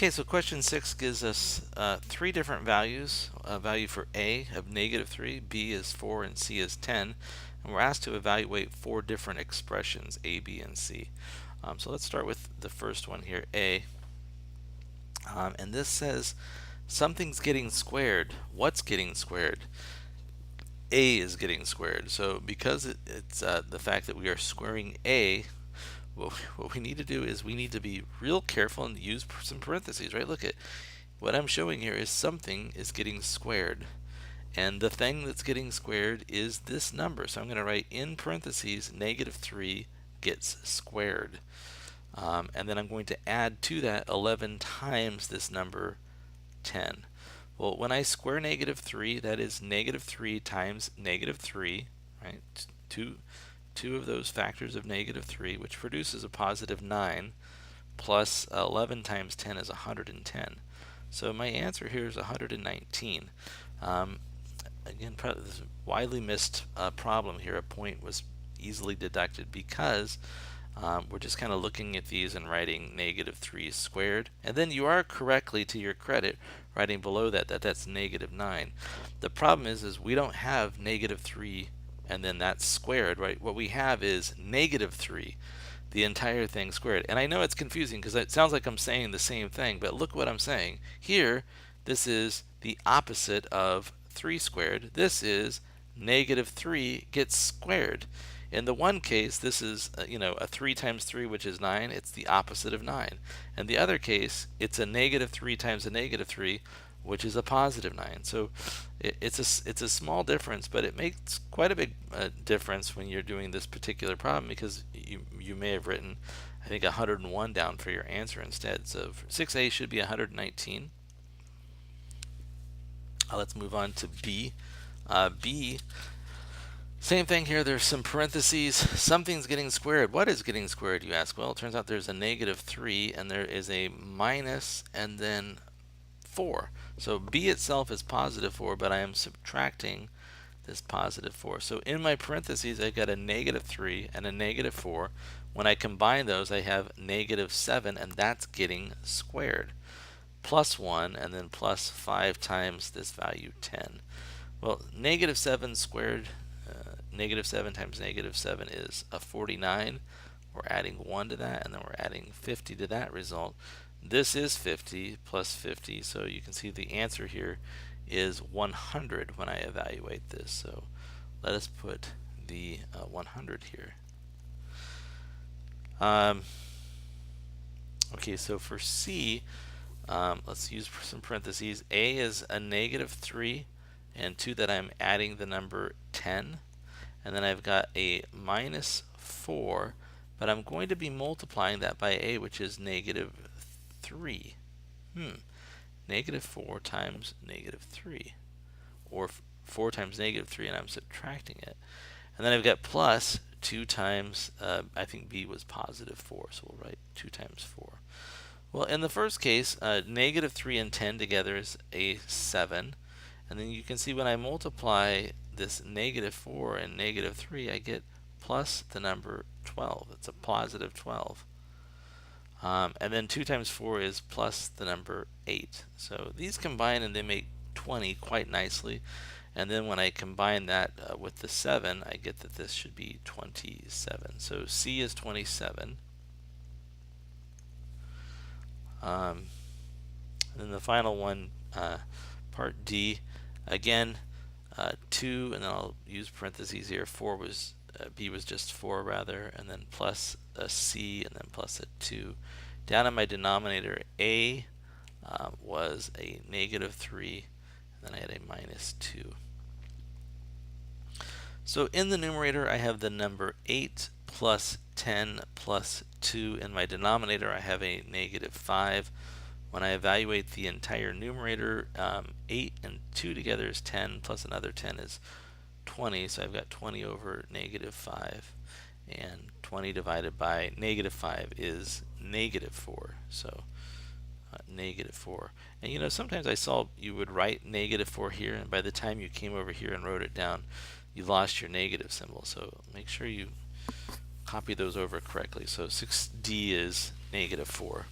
Okay, so question 6 gives us three different values. A value for A of -3, B is 4, and C is 10. And we're asked to evaluate four different expressions, A, B, and C. So let's start with the first one here, A. And this says something's getting squared. What's getting squared? A is getting squared. So because it's the fact that we are squaring A, what we need to do is we need to be real careful and use some parentheses, right? Look at what I'm showing here is something is getting squared. And the thing that's getting squared is this number. So I'm going to write in parentheses -3 gets squared. And then I'm going to add to that 11 times this number 10. Well, when I square -3, that is -3 times -3, right? Two of those factors of -3, which produces a +9, plus 11 times 10 is 110. So my answer here is 119. Again, this is a widely missed problem here. A point was easily deducted because we're just kind of looking at these and writing -3 squared. And then you are correctly, to your credit, writing below that's -9. The problem is we don't have -3 and then that's squared, right? What we have is -3, the entire thing squared. And I know it's confusing because it sounds like I'm saying the same thing, but look what I'm saying. Here, this is the opposite of 3 squared. This is -3 gets squared. In the one case, this is a 3 times 3, which is 9. It's the opposite of 9. In the other case, it's a -3 times a -3, which is a +9. So it's a small difference, but it makes quite a big difference when you're doing this particular problem, because you may have written, I think, 101 down for your answer instead. So 6A should be 119. Let's move on to B. B, same thing here. There's some parentheses. Something's getting squared. What is getting squared, you ask? Well, it turns out there's a -3 and there is a minus and then 4. So B itself is +4, but I am subtracting this +4. So in my parentheses, I got a -3 and a -4. When I combine those, I have -7, and that's getting squared. +1 and then +5 times this value 10. Well, -7 squared, -7 times -7 is a 49. We're adding 1 to that, and then we're adding 50 to that result. This is 50 plus 50, so you can see the answer here is 100 when I evaluate this. So let us put the 100 here. Okay, so for C, let's use some parentheses. A is a -3, and to that I'm adding the number 10. And then I've got a -4, but I'm going to be multiplying that by A, which is -3. -4 times -3, or 4 times -3, and I'm subtracting it. And then I've got plus 2 times, I think B was +4, so we'll write 2 times 4. Well, in the first case, -3 and 10 together is a 7. And then you can see when I multiply this -4 and -3, I get plus the number 12. It's a +12. And then 2 times 4 is plus the number 8. So these combine and they make 20 quite nicely. And then when I combine that with the 7, I get that this should be 27. So C is 27. And then the final one, part D, again, 2, and then I'll use parentheses here. 4 was B was just 4 rather, and then plus a C, and then plus a 2. Down in my denominator, A was a -3, and then I had a -2. So in the numerator, I have the number 8 plus 10 plus 2. In my denominator, I have a -5. When I evaluate the entire numerator, 8 and 2 together is 10, plus another 10 is 20. So I've got 20 over -5. And 20 divided by -5 is -4. So -4. And sometimes I saw you would write -4 here, and by the time you came over here and wrote it down, you lost your negative symbol. So make sure you copy those over correctly. So 6D is -4.